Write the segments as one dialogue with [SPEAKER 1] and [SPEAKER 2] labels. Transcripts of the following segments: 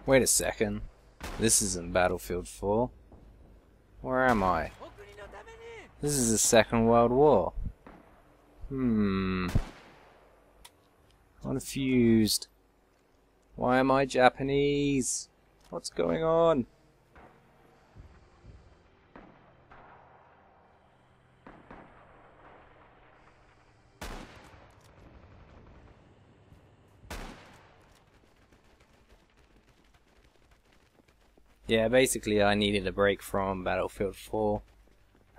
[SPEAKER 1] Wait a second. This isn't Battlefield 4. Where am I? This is the Second World War. Confused. Why am I Japanese? What's going on? Yeah, basically I needed a break from Battlefield 4,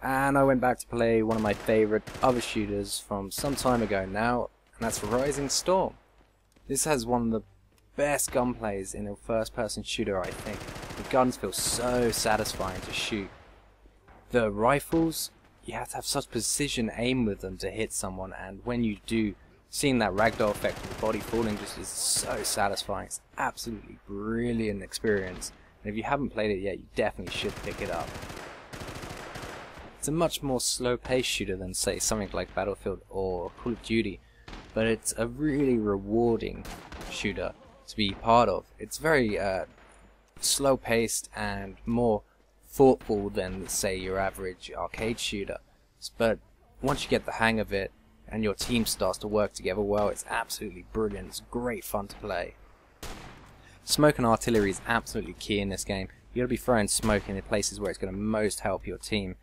[SPEAKER 1] and I went back to play one of my favourite other shooters from some time ago now, and that's Rising Storm. This has one of the best gunplays in a first-person shooter, I think. The guns feel so satisfying to shoot. The rifles, you have to have such precision aim with them to hit someone, and when you do, seeing that ragdoll effect of the body falling just is so satisfying. It's absolutely brilliant experience. And if you haven't played it yet, you definitely should pick it up. It's a much more slow-paced shooter than, say, something like Battlefield or Call of Duty, but it's a really rewarding shooter to be part of. It's very slow-paced and more thoughtful than, say, your average arcade shooter. But once you get the hang of it and your team starts to work together well, it's absolutely brilliant. It's great fun to play. Smoke and artillery is absolutely key in this game. You gotta be throwing smoke in the places where it's gonna most help your team.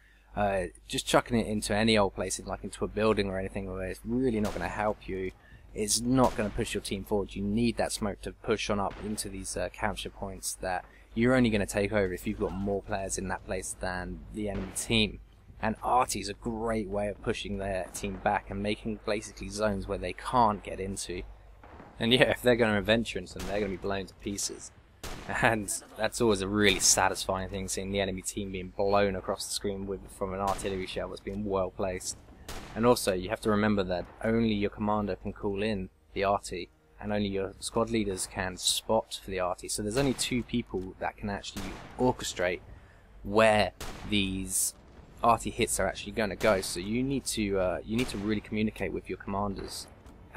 [SPEAKER 1] Just chucking it into any old place, like into a building or anything where it's really not gonna help you. It's not gonna push your team forward. You need that smoke to push on up into these capture points that you're only gonna take over if you've got more players in that place than the enemy team. And arty is a great way of pushing their team back and making basically zones where they can't get into. And yeah, if they're going to venture into them, they're going to be blown to pieces. And that's always a really satisfying thing, seeing the enemy team being blown across the screen from an artillery shell that's been well placed. And also, you have to remember that only your commander can call in the arty, and only your squad leaders can spot for the arty. So there's only two people that can actually orchestrate where these arty hits are actually going to go. So you need to really communicate with your commanders.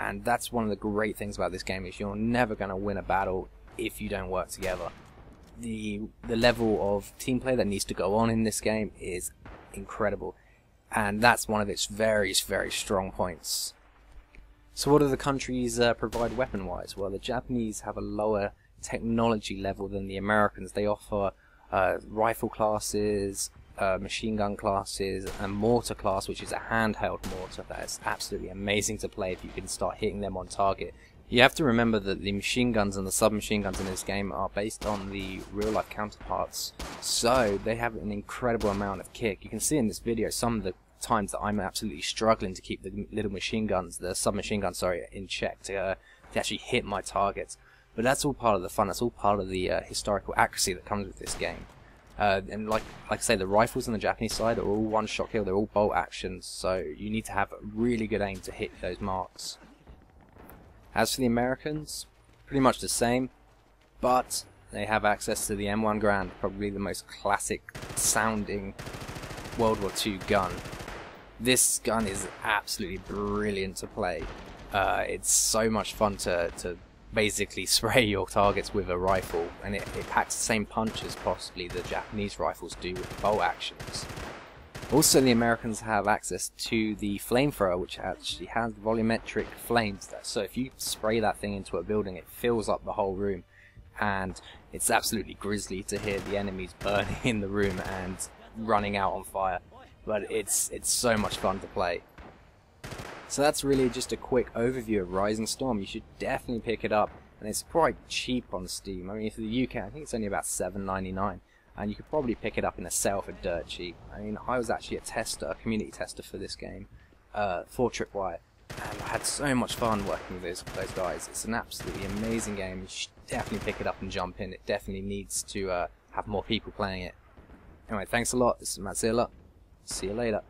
[SPEAKER 1] And that's one of the great things about this game, is you're never going to win a battle if you don't work together. The level of team play that needs to go on in this game is incredible, and that's one of its very, very strong points. So what do the countries provide weapon-wise? Well, the Japanese have a lower technology level than the Americans. They offer rifle classes, machine gun classes, and mortar class, which is a handheld mortar that is absolutely amazing to play if you can start hitting them on target. You have to remember that the machine guns and the submachine guns in this game are based on the real life counterparts, so they have an incredible amount of kick. You can see in this video some of the times that I'm absolutely struggling to keep the little machine guns, the submachine guns, sorry, in check to actually hit my targets. But that's all part of the fun. That's all part of the historical accuracy that comes with this game. And like I say, the rifles on the Japanese side are all one-shot kill. They're all bolt actions, so you need to have a really good aim to hit those marks. As for the Americans, pretty much the same, but they have access to the M1 Garand, probably the most classic sounding World War II gun. This gun is absolutely brilliant to play. It's so much fun to basically spray your targets with a rifle, and it packs the same punch as possibly the Japanese rifles do with bolt actions. Also, the Americans have access to the flamethrower, which actually has volumetric flames, so if you spray that thing into a building, it fills up the whole room, and it's absolutely grisly to hear the enemies burning in the room and running out on fire, but it's so much fun to play. So that's really just a quick overview of Rising Storm. You should definitely pick it up, and it's quite cheap on Steam. I mean, for the UK, I think it's only about $7.99, and you could probably pick it up in a sale for dirt cheap. I mean, I was actually a community tester for this game, for Tripware, and I had so much fun working with those guys. It's an absolutely amazing game. You should definitely pick it up and jump in. It definitely needs to have more people playing it. Anyway, thanks a lot. This is Mattzilla. See you later.